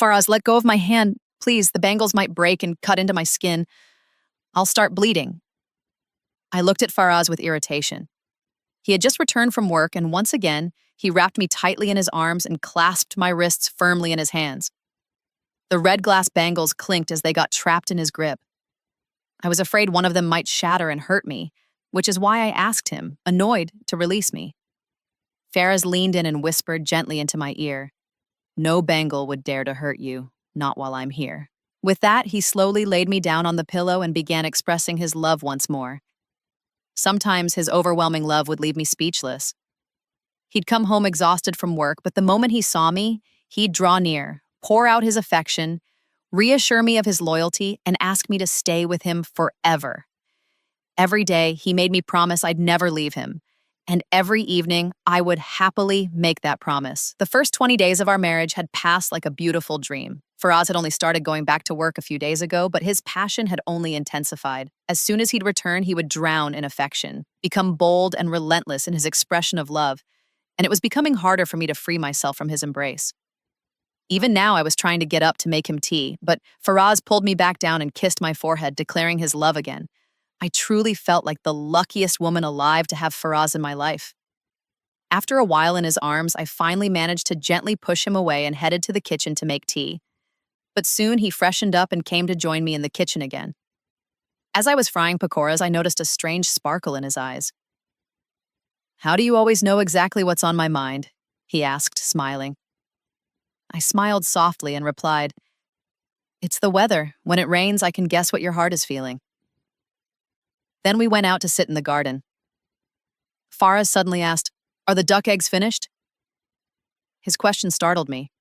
Faraz, let go of my hand. Please, the bangles might break and cut into my skin. I'll start bleeding. I looked at Faraz with irritation. He had just returned from work, and once again, he wrapped me tightly in his arms and clasped my wrists firmly in his hands. The red glass bangles clinked as they got trapped in his grip. I was afraid one of them might shatter and hurt me, which is why I asked him, annoyed, to release me. Faraz leaned in and whispered gently into my ear, "No bangle would dare to hurt you, not while I'm here." With that, he slowly laid me down on the pillow and began expressing his love once more. Sometimes his overwhelming love would leave me speechless. He'd come home exhausted from work, but the moment he saw me, he'd draw near, pour out his affection, reassure me of his loyalty, and ask me to stay with him forever. Every day, he made me promise I'd never leave him, and every evening, I would happily make that promise. The first 20 days of our marriage had passed like a beautiful dream. Faraz had only started going back to work a few days ago, but his passion had only intensified. As soon as he'd return, he would drown in affection, become bold and relentless in his expression of love, and it was becoming harder for me to free myself from his embrace. Even now, I was trying to get up to make him tea, but Faraz pulled me back down and kissed my forehead, declaring his love again. I truly felt like the luckiest woman alive to have Faraz in my life. After a while in his arms, I finally managed to gently push him away and headed to the kitchen to make tea. But soon he freshened up and came to join me in the kitchen again. As I was frying pakoras, I noticed a strange sparkle in his eyes. "How do you always know exactly what's on my mind?" he asked, smiling. I smiled softly and replied, "It's the weather. When it rains, I can guess what your heart is feeling." Then we went out to sit in the garden. Faraz suddenly asked, "Are the duck eggs finished?" His question startled me.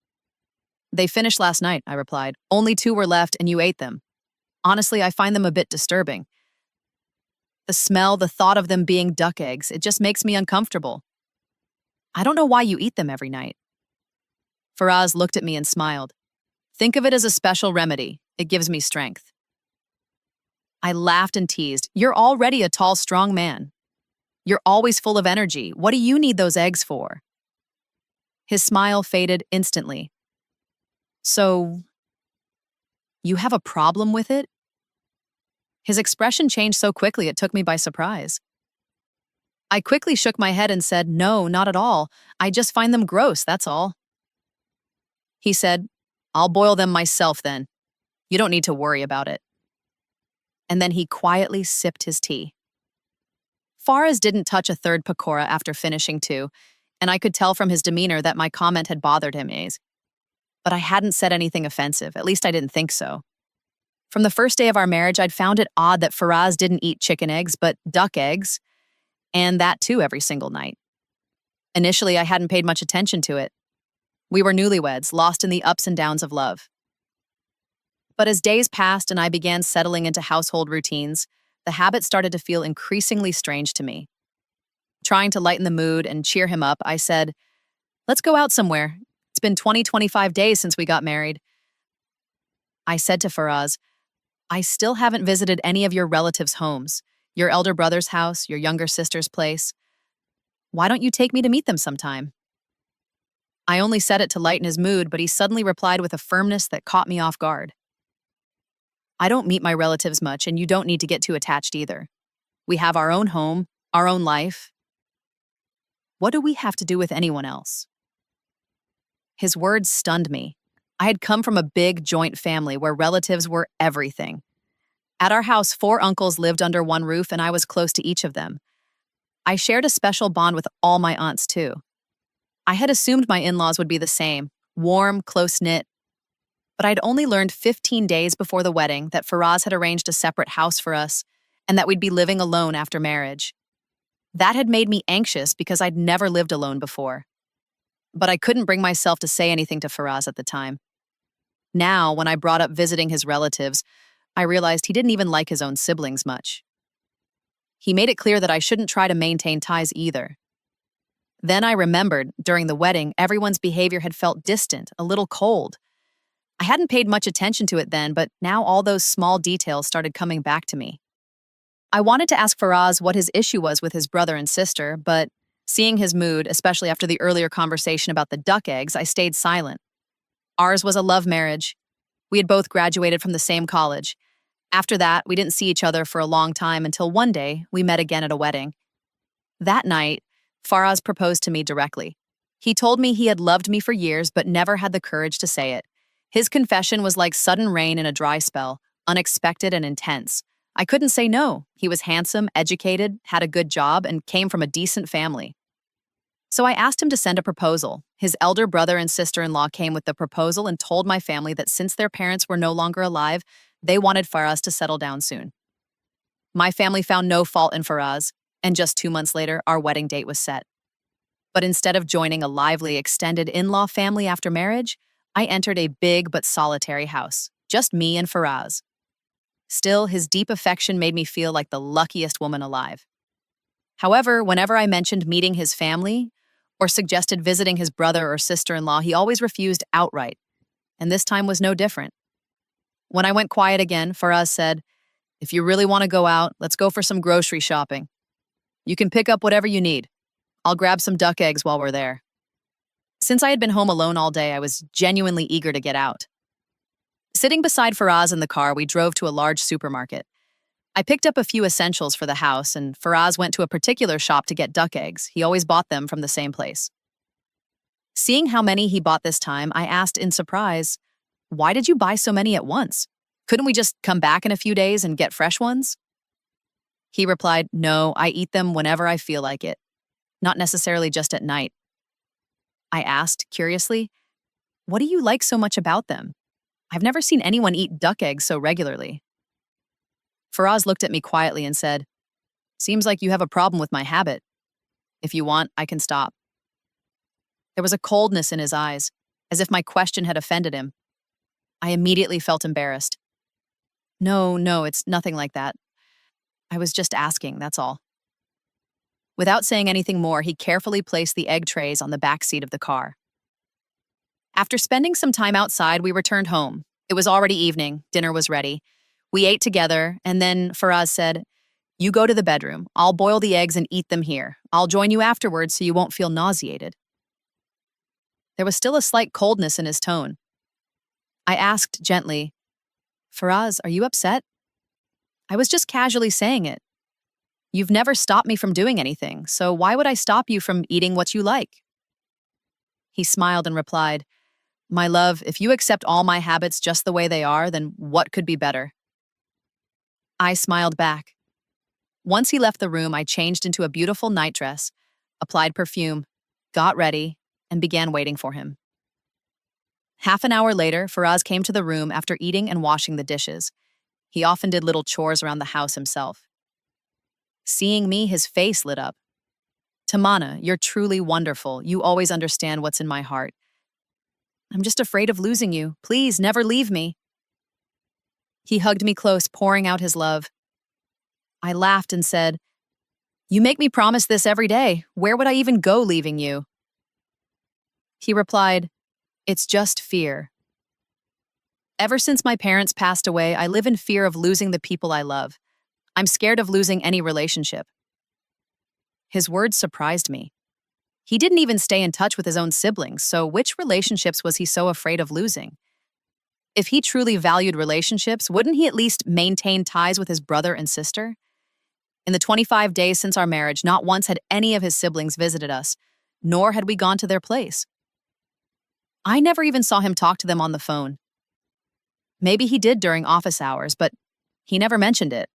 "They finished last night," I replied. "Only 2 were left and you ate them. Honestly, I find them a bit disturbing. The smell, the thought of them being duck eggs, it just makes me uncomfortable. I don't know why you eat them every night." Faraz looked at me and smiled. "Think of it as a special remedy. It gives me strength." I laughed and teased, "You're already a tall, strong man. You're always full of energy. What do you need those eggs for?" His smile faded instantly. "So, you have a problem with it?" His expression changed so quickly it took me by surprise. I quickly shook my head and said, "No, not at all. I just find them gross, that's all." He said, "I'll boil them myself then. You don't need to worry about it." And then he quietly sipped his tea. Faraz didn't touch a third pakora after finishing 2, and I could tell from his demeanor that my comment had bothered him. But I hadn't said anything offensive, at least I didn't think so. From the first day of our marriage, I'd found it odd that Faraz didn't eat chicken eggs, but duck eggs, and that too every single night. Initially, I hadn't paid much attention to it. We were newlyweds, lost in the ups and downs of love. But as days passed and I began settling into household routines, the habit started to feel increasingly strange to me. Trying to lighten the mood and cheer him up, I said, "Let's go out somewhere. It's been 25 days since we got married." I said to Faraz, "I still haven't visited any of your relatives' homes, your elder brother's house, your younger sister's place. Why don't you take me to meet them sometime?" I only said it to lighten his mood, but he suddenly replied with a firmness that caught me off guard. "I don't meet my relatives much, and you don't need to get too attached either. We have our own home, our own life. What do we have to do with anyone else?" His words stunned me. I had come from a big joint family where relatives were everything. At our house, 4 uncles lived under one roof, and I was close to each of them. I shared a special bond with all my aunts, too. I had assumed my in-laws would be the same, warm, close-knit. But I'd only learned 15 days before the wedding that Faraz had arranged a separate house for us and that we'd be living alone after marriage. That had made me anxious because I'd never lived alone before. But I couldn't bring myself to say anything to Faraz at the time. Now, when I brought up visiting his relatives, I realized he didn't even like his own siblings much. He made it clear that I shouldn't try to maintain ties either. Then I remembered, during the wedding, everyone's behavior had felt distant, a little cold. I hadn't paid much attention to it then, but now all those small details started coming back to me. I wanted to ask Faraz what his issue was with his brother and sister, but seeing his mood, especially after the earlier conversation about the duck eggs, I stayed silent. Ours was a love marriage. We had both graduated from the same college. After that, we didn't see each other for a long time until one day we met again at a wedding. That night, Faraz proposed to me directly. He told me he had loved me for years but never had the courage to say it. His confession was like sudden rain in a dry spell, unexpected and intense. I couldn't say no. He was handsome, educated, had a good job, and came from a decent family. So I asked him to send a proposal. His elder brother and sister-in-law came with the proposal and told my family that since their parents were no longer alive, they wanted Faraz to settle down soon. My family found no fault in Faraz, and just 2 months later, our wedding date was set. But instead of joining a lively, extended in-law family after marriage, I entered a big but solitary house, just me and Faraz. Still, his deep affection made me feel like the luckiest woman alive. However, whenever I mentioned meeting his family or suggested visiting his brother or sister-in-law, he always refused outright, and this time was no different. When I went quiet again, Faraz said, "If you really want to go out, let's go for some grocery shopping. You can pick up whatever you need. I'll grab some duck eggs while we're there." Since I had been home alone all day, I was genuinely eager to get out. Sitting beside Faraz in the car, we drove to a large supermarket. I picked up a few essentials for the house, and Faraz went to a particular shop to get duck eggs. He always bought them from the same place. Seeing how many he bought this time, I asked in surprise, "Why did you buy so many at once? Couldn't we just come back in a few days and get fresh ones?" He replied, "No, I eat them whenever I feel like it, not necessarily just at night." I asked, curiously, "What do you like so much about them? I've never seen anyone eat duck eggs so regularly." Faraz looked at me quietly and said, "Seems like you have a problem with my habit. If you want, I can stop." There was a coldness in his eyes, as if my question had offended him. I immediately felt embarrassed. No, it's nothing like that. I was just asking, that's all." Without saying anything more, he carefully placed the egg trays on the back seat of the car. After spending some time outside, we returned home. It was already evening, dinner was ready. We ate together, and then Faraz said, "You go to the bedroom. I'll boil the eggs and eat them here. I'll join you afterwards so you won't feel nauseated." There was still a slight coldness in his tone. I asked gently, "Faraz, are you upset?" "I was just casually saying it. You've never stopped me from doing anything, so why would I stop you from eating what you like?" He smiled and replied, "My love, if you accept all my habits just the way they are, then what could be better?" I smiled back. Once he left the room, I changed into a beautiful nightdress, applied perfume, got ready, and began waiting for him. Half an hour later, Faraz came to the room after eating and washing the dishes. He often did little chores around the house himself. Seeing me, his face lit up. "Tamana, you're truly wonderful. You always understand what's in my heart. I'm just afraid of losing you. Please, never leave me." He hugged me close, pouring out his love. I laughed and said, "You make me promise this every day. Where would I even go leaving you?" He replied, "It's just fear. Ever since my parents passed away, I live in fear of losing the people I love. I'm scared of losing any relationship." His words surprised me. He didn't even stay in touch with his own siblings, so which relationships was he so afraid of losing? If he truly valued relationships, wouldn't he at least maintain ties with his brother and sister? In the 25 days since our marriage, not once had any of his siblings visited us, nor had we gone to their place. I never even saw him talk to them on the phone. Maybe he did during office hours, but he never mentioned it.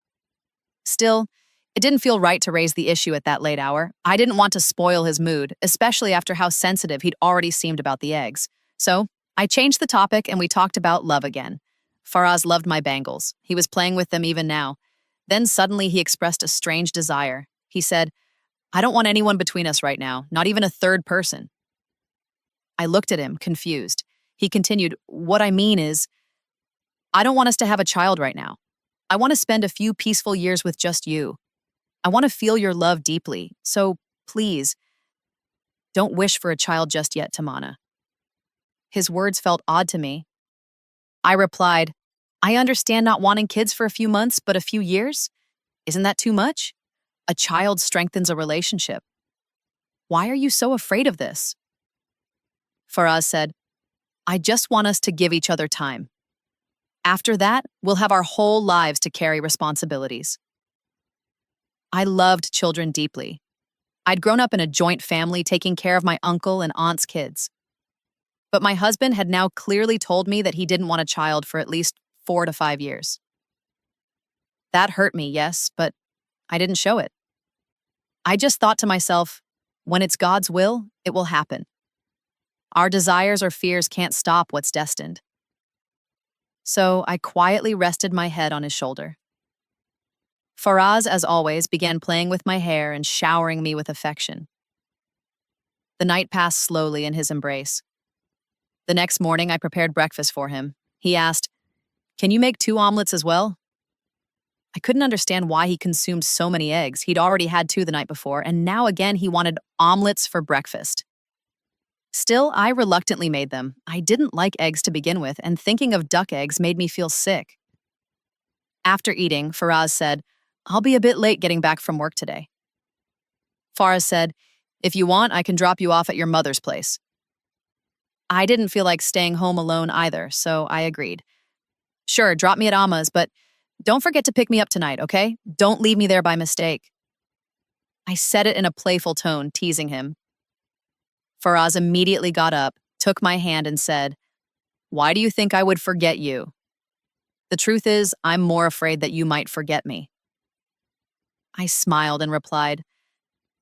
Still, it didn't feel right to raise the issue at that late hour. I didn't want to spoil his mood, especially after how sensitive he'd already seemed about the eggs. So, I changed the topic and we talked about love again. Faraz loved my bangles. He was playing with them even now. Then suddenly he expressed a strange desire. He said, "I don't want anyone between us right now, not even a third person." I looked at him, confused. He continued, "What I mean is, I don't want us to have a child right now. I want to spend a few peaceful years with just you. I want to feel your love deeply, so please, don't wish for a child just yet, Tamana." His words felt odd to me. I replied, "I understand not wanting kids for a few months, but a few years? Isn't that too much? A child strengthens a relationship. Why are you so afraid of this?" Faraz said, I just want us to give each other time. After that, we'll have our whole lives to carry responsibilities. I loved children deeply. I'd grown up in a joint family taking care of my uncle and aunt's kids. But my husband had now clearly told me that he didn't want a child for at least 4 to 5 years. That hurt me, yes, but I didn't show it. I just thought to myself, when it's God's will, it will happen. Our desires or fears can't stop what's destined. So I quietly rested my head on his shoulder. Faraz, as always, began playing with my hair and showering me with affection. The night passed slowly in his embrace. The next morning, I prepared breakfast for him. He asked, "Can you make 2 omelets as well?" I couldn't understand why he consumed so many eggs. He'd already had 2 the night before, and now again he wanted omelets for breakfast. Still, I reluctantly made them. I didn't like eggs to begin with, and thinking of duck eggs made me feel sick. After eating, Faraz said, "I'll be a bit late getting back from work today." Faraz said, "If you want, I can drop you off at your mother's place." I didn't feel like staying home alone either, so I agreed. "Sure, drop me at Amma's, but don't forget to pick me up tonight, okay? Don't leave me there by mistake." I said it in a playful tone, teasing him. Faraz immediately got up, took my hand, and said, "Why do you think I would forget you? The truth is, I'm more afraid that you might forget me." I smiled and replied,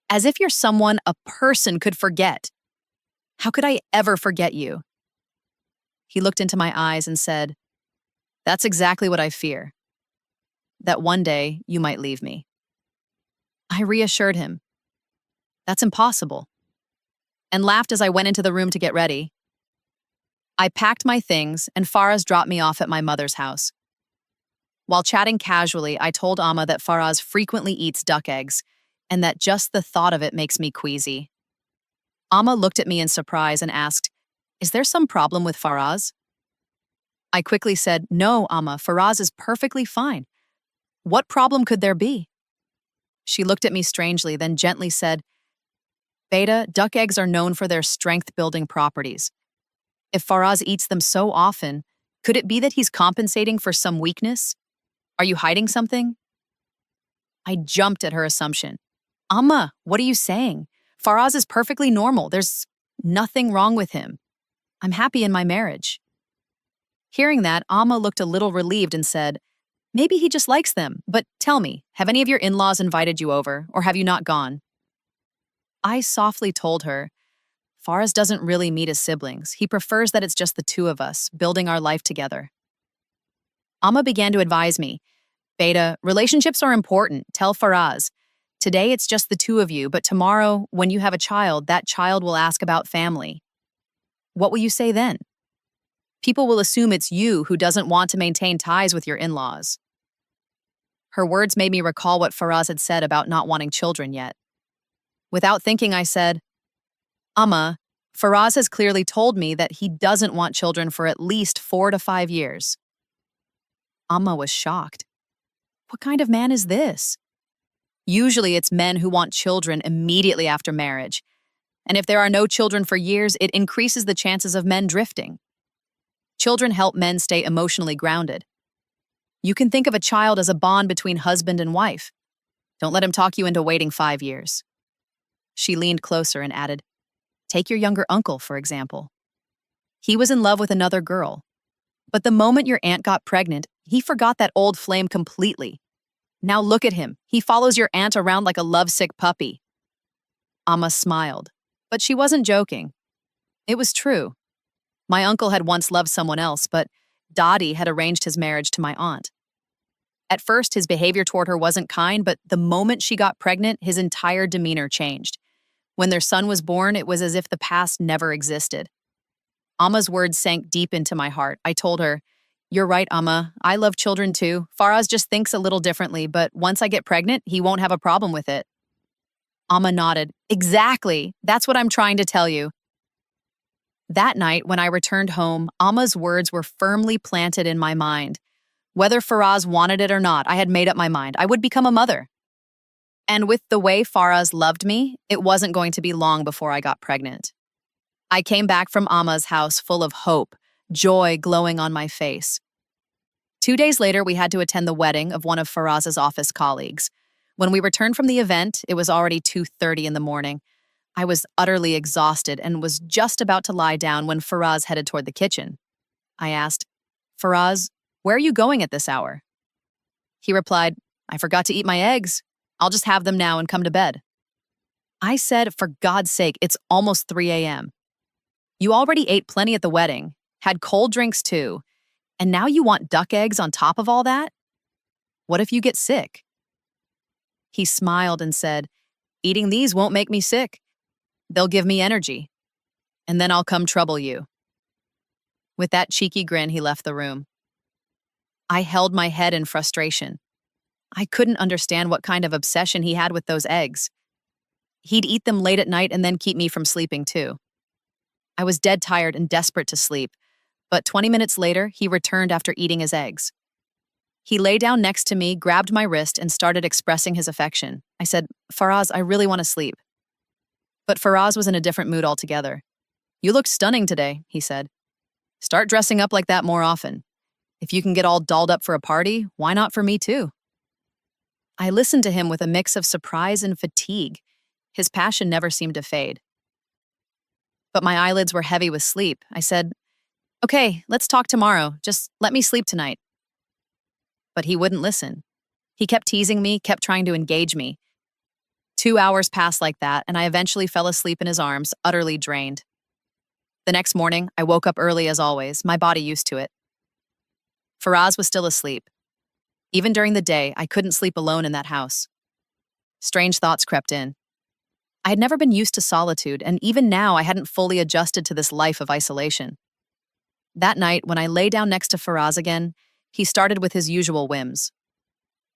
"As if you're someone a person could forget. How could I ever forget you?" He looked into my eyes and said, "That's exactly what I fear. That one day you might leave me." I reassured him, "That's impossible," and laughed as I went into the room to get ready. I packed my things, and Faraz dropped me off at my mother's house. While chatting casually, I told Amma that Faraz frequently eats duck eggs, and that just the thought of it makes me queasy. Amma looked at me in surprise and asked, "Is there some problem with Faraz?" I quickly said, "No, Amma, Faraz is perfectly fine. What problem could there be?" She looked at me strangely, then gently said, "Beta, duck eggs are known for their strength-building properties. If Faraz eats them so often, could it be that he's compensating for some weakness? Are you hiding something?" I jumped at her assumption. "Amma, what are you saying? Faraz is perfectly normal. There's nothing wrong with him. I'm happy in my marriage." Hearing that, Amma looked a little relieved and said, "Maybe he just likes them, but tell me, have any of your in-laws invited you over, or have you not gone?" I softly told her, "Faraz doesn't really meet his siblings. He prefers that it's just the 2 of us, building our life together." Amma began to advise me, "Beta, relationships are important. Tell Faraz. Today it's just the 2 of you, but tomorrow, when you have a child, that child will ask about family. What will you say then? People will assume it's you who doesn't want to maintain ties with your in-laws." Her words made me recall what Faraz had said about not wanting children yet. Without thinking, I said, "Amma, Faraz has clearly told me that he doesn't want children for at least 4 to 5 years." Amma was shocked. What kind of man is this? Usually it's men who want children immediately after marriage, and if there are no children for years, it increases the chances of men drifting. Children help men stay emotionally grounded. You can think of a child as a bond between husband and wife. Don't let him talk you into waiting 5 years. She leaned closer and added, "Take your younger uncle, for example. He was in love with another girl. But the moment your aunt got pregnant, he forgot that old flame completely. Now look at him. He follows your aunt around like a lovesick puppy." Amma smiled, but she wasn't joking. It was true. My uncle had once loved someone else, but Dottie had arranged his marriage to my aunt. At first, his behavior toward her wasn't kind, but the moment she got pregnant, his entire demeanor changed. When their son was born, it was as if the past never existed. Amma's words sank deep into my heart. I told her, "You're right, Amma. I love children too. Faraz just thinks a little differently, but once I get pregnant, he won't have a problem with it." Amma nodded. "Exactly. That's what I'm trying to tell you." That night, when I returned home, Amma's words were firmly planted in my mind. Whether Faraz wanted it or not, I had made up my mind. I would become a mother. And with the way Faraz loved me, it wasn't going to be long before I got pregnant. I came back from Amma's house full of hope, joy glowing on my face. 2 days later, we had to attend the wedding of one of Faraz's office colleagues. When we returned from the event, it was already 2:30 in the morning. I was utterly exhausted and was just about to lie down when Faraz headed toward the kitchen. I asked, "Faraz, where are you going at this hour?" He replied, "I forgot to eat my eggs. I'll just have them now and come to bed." I said, "For God's sake, it's almost 3 a.m. You already ate plenty at the wedding, had cold drinks too, and now you want duck eggs on top of all that? What if you get sick?" He smiled and said, "Eating these won't make me sick. They'll give me energy, and then I'll come trouble you." With that cheeky grin, he left the room. I held my head in frustration. I couldn't understand what kind of obsession he had with those eggs. He'd eat them late at night and then keep me from sleeping too. I was dead tired and desperate to sleep, but 20 minutes later, he returned after eating his eggs. He lay down next to me, grabbed my wrist, and started expressing his affection. I said, "Faraz, I really want to sleep." But Faraz was in a different mood altogether. "You look stunning today," he said. "Start dressing up like that more often. If you can get all dolled up for a party, why not for me too?" I listened to him with a mix of surprise and fatigue. His passion never seemed to fade. But my eyelids were heavy with sleep. I said, "Okay, let's talk tomorrow. Just let me sleep tonight." But he wouldn't listen. He kept teasing me, kept trying to engage me. 2 hours passed like that, and I eventually fell asleep in his arms, utterly drained. The next morning, I woke up early as always, my body used to it. Faraz was still asleep. Even during the day, I couldn't sleep alone in that house. Strange thoughts crept in. I had never been used to solitude, and even now I hadn't fully adjusted to this life of isolation. That night, when I lay down next to Faraz again, he started with his usual whims.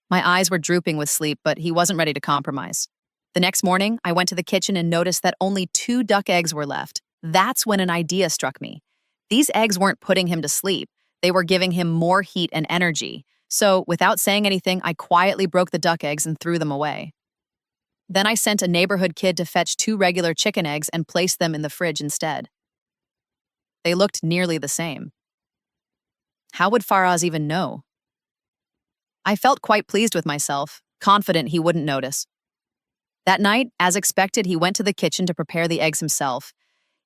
My eyes were drooping with sleep, but he wasn't ready to compromise. The next morning, I went to the kitchen and noticed that only 2 duck eggs were left. That's when an idea struck me. These eggs weren't putting him to sleep. They were giving him more heat and energy. So, without saying anything, I quietly broke the duck eggs and threw them away. Then I sent a neighborhood kid to fetch 2 regular chicken eggs and placed them in the fridge instead. They looked nearly the same. How would Faraz even know? I felt quite pleased with myself, confident he wouldn't notice. That night, as expected, he went to the kitchen to prepare the eggs himself.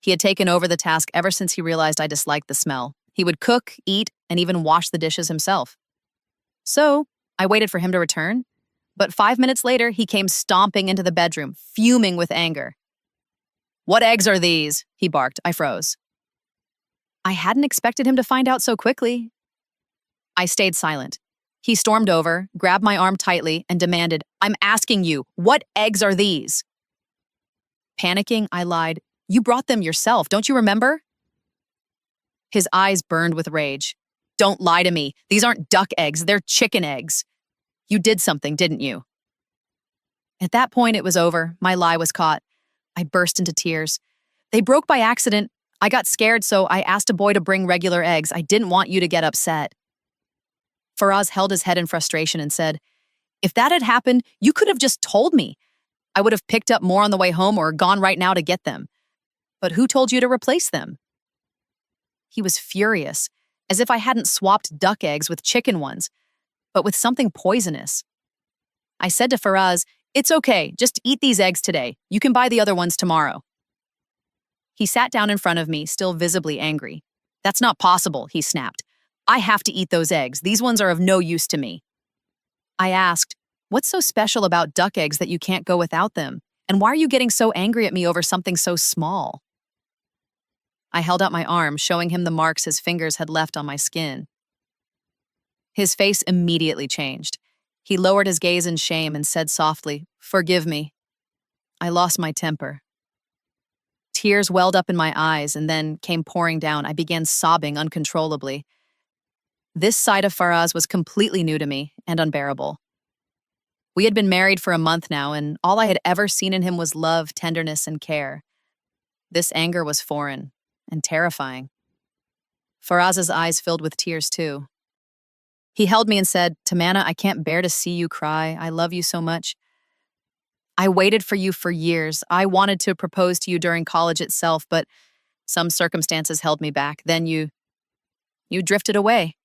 He had taken over the task ever since he realized I disliked the smell. He would cook, eat, and even wash the dishes himself. So, I waited for him to return, but 5 minutes later, he came stomping into the bedroom, fuming with anger. "What eggs are these?" he barked. I froze. I hadn't expected him to find out so quickly. I stayed silent. He stormed over, grabbed my arm tightly, and demanded, "I'm asking you, what eggs are these?" Panicking, I lied, "You brought them yourself, don't you remember?" His eyes burned with rage. "Don't lie to me. These aren't duck eggs, they're chicken eggs. You did something, didn't you?" At that point, it was over. My lie was caught. I burst into tears. "They broke by accident. I got scared, so I asked a boy to bring regular eggs. I didn't want you to get upset." Faraz held his head in frustration and said, "If that had happened, you could have just told me. I would have picked up more on the way home or gone right now to get them. But who told you to replace them?" He was furious, as if I hadn't swapped duck eggs with chicken ones, but with something poisonous. I said to Faraz, "It's okay, just eat these eggs today. You can buy the other ones tomorrow." He sat down in front of me, still visibly angry. "That's not possible," he snapped. "I have to eat those eggs. These ones are of no use to me." I asked, "What's so special about duck eggs that you can't go without them? And why are you getting so angry at me over something so small?" I held out my arm, showing him the marks his fingers had left on my skin. His face immediately changed. He lowered his gaze in shame and said softly, "Forgive me. I lost my temper." Tears welled up in my eyes and then came pouring down. I began sobbing uncontrollably. This side of Faraz was completely new to me and unbearable. We had been married for a month now, and all I had ever seen in him was love, tenderness, and care. This anger was foreign and terrifying. Faraz's eyes filled with tears too. He held me and said, "Tamanna, I can't bear to see you cry. I love you so much. I waited for you for years. I wanted to propose to you during college itself, but Some circumstances held me back. Then you drifted away.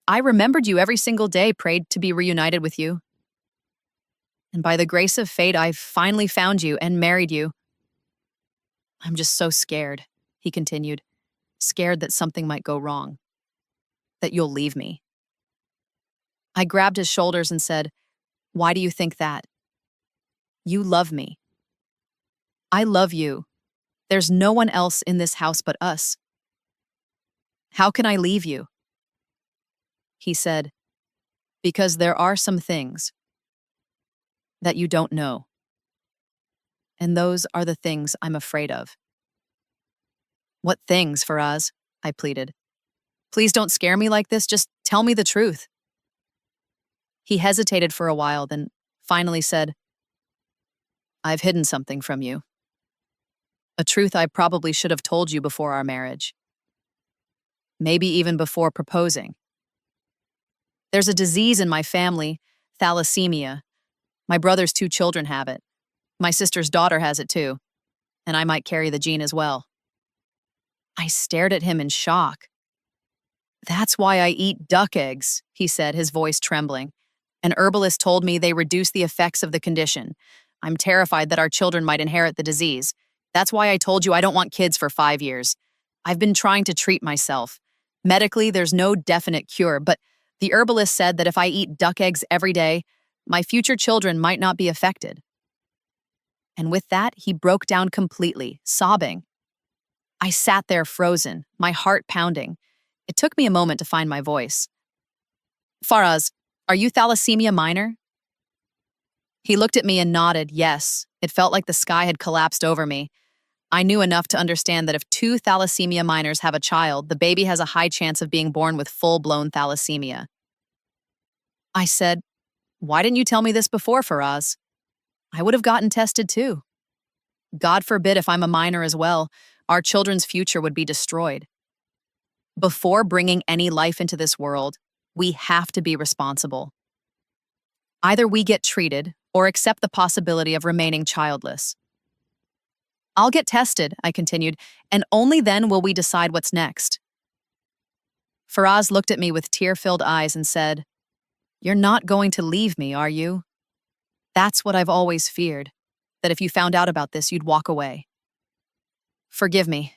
I remembered you every single day, prayed to be reunited with you. And by the grace of fate, I finally found you and married you. I'm just so scared, he continued, scared that something might go wrong, that you'll leave me. I grabbed his shoulders and said, "Why do you think that? You love me. I love you. There's no one else in this house but us. How can I leave you?" He said, "Because there are some things that you don't know. And those are the things I'm afraid of." "What things, Faraz?" I pleaded. "Please don't scare me like this. Just tell me the truth." He hesitated for a while, then finally said, "I've hidden something from you. A truth I probably should have told you before our marriage. Maybe even before proposing. There's a disease in my family, thalassemia. My brother's 2 children have it. My sister's daughter has it too, and I might carry the gene as well." I stared at him in shock. "That's why I eat duck eggs," he said, his voice trembling. "An herbalist told me they reduce the effects of the condition. I'm terrified that our children might inherit the disease. That's why I told you I don't want kids for 5 years. I've been trying to treat myself. Medically, there's no definite cure, but the herbalist said that if I eat duck eggs every day, my future children might not be affected." And with that, he broke down completely, sobbing. I sat there frozen, my heart pounding. It took me a moment to find my voice. "Faraz, are you thalassemia minor?" He looked at me and nodded, yes. It felt like the sky had collapsed over me. I knew enough to understand that if 2 thalassemia minors have a child, the baby has a high chance of being born with full-blown thalassemia. I said, "Why didn't you tell me this before, Faraz? I would have gotten tested too. God forbid if I'm a minor as well, our children's future would be destroyed. Before bringing any life into this world, we have to be responsible. Either we get treated or accept the possibility of remaining childless." "I'll get tested," I continued, "and only then will we decide what's next." Faraz looked at me with tear-filled eyes and said, "You're not going to leave me, are you? That's what I've always feared, that if you found out about this, you'd walk away. Forgive me.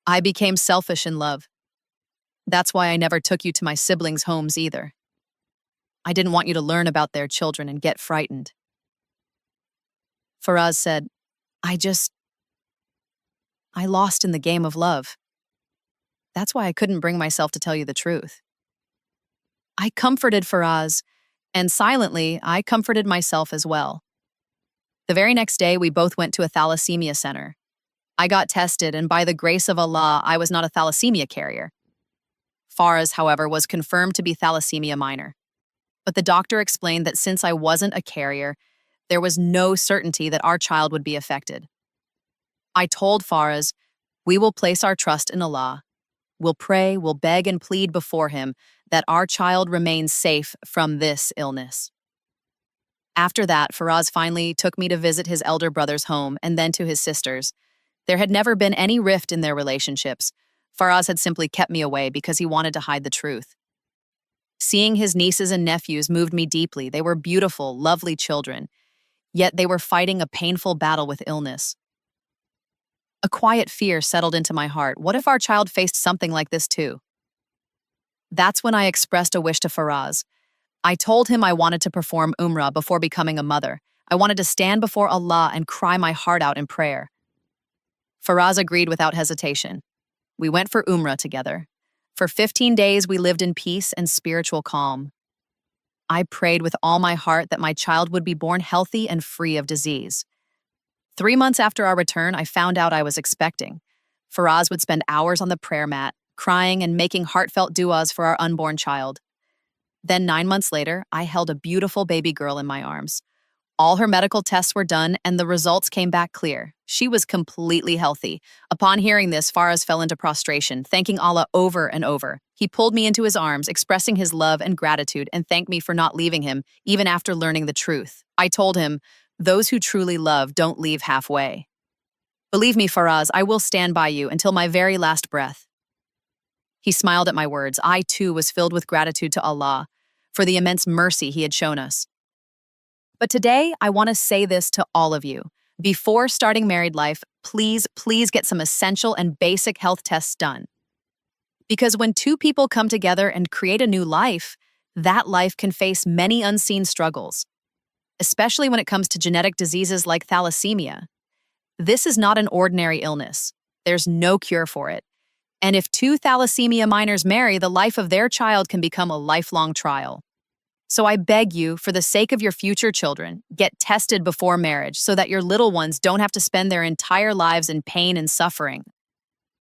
I became selfish in love. That's why I never took you to my siblings' homes either. I didn't want you to learn about their children and get frightened." Faraz said, I lost in the game of love. That's why I couldn't bring myself to tell you the truth." I comforted Faraz, and silently, I comforted myself as well. The very next day, we both went to a thalassemia center. I got tested, and by the grace of Allah, I was not a thalassemia carrier. Faraz, however, was confirmed to be thalassemia minor. But the doctor explained that since I wasn't a carrier, there was no certainty that our child would be affected. I told Faraz, "We will place our trust in Allah. We'll pray, we'll beg and plead before Him that our child remains safe from this illness." After that, Faraz finally took me to visit his elder brother's home and then to his sister's. There had never been any rift in their relationships. Faraz had simply kept me away because he wanted to hide the truth. Seeing his nieces and nephews moved me deeply. They were beautiful, lovely children, yet they were fighting a painful battle with illness. A quiet fear settled into my heart. What if our child faced something like this too? That's when I expressed a wish to Faraz. I told him I wanted to perform Umrah before becoming a mother. I wanted to stand before Allah and cry my heart out in prayer. Faraz agreed without hesitation. We went for Umrah together. For 15 days, we lived in peace and spiritual calm. I prayed with all my heart that my child would be born healthy and free of disease. 3 months after our return, I found out I was expecting. Faraz would spend hours on the prayer mat, crying and making heartfelt du'as for our unborn child. Then 9 months later, I held a beautiful baby girl in my arms. All her medical tests were done, and the results came back clear. She was completely healthy. Upon hearing this, Faraz fell into prostration, thanking Allah over and over. He pulled me into his arms, expressing his love and gratitude, and thanked me for not leaving him, even after learning the truth. I told him, "Those who truly love don't leave halfway." Believe me, Faraz, I will stand by you until my very last breath. He smiled at my words. I, too, was filled with gratitude to Allah for the immense mercy He had shown us. But today, I want to say this to all of you. Before starting married life, please, please get some essential and basic health tests done. Because when two people come together and create a new life, that life can face many unseen struggles, especially when it comes to genetic diseases like thalassemia. This is not an ordinary illness. There's no cure for it. And if two thalassemia minors marry, the life of their child can become a lifelong trial. So I beg you, for the sake of your future children, get tested before marriage so that your little ones don't have to spend their entire lives in pain and suffering.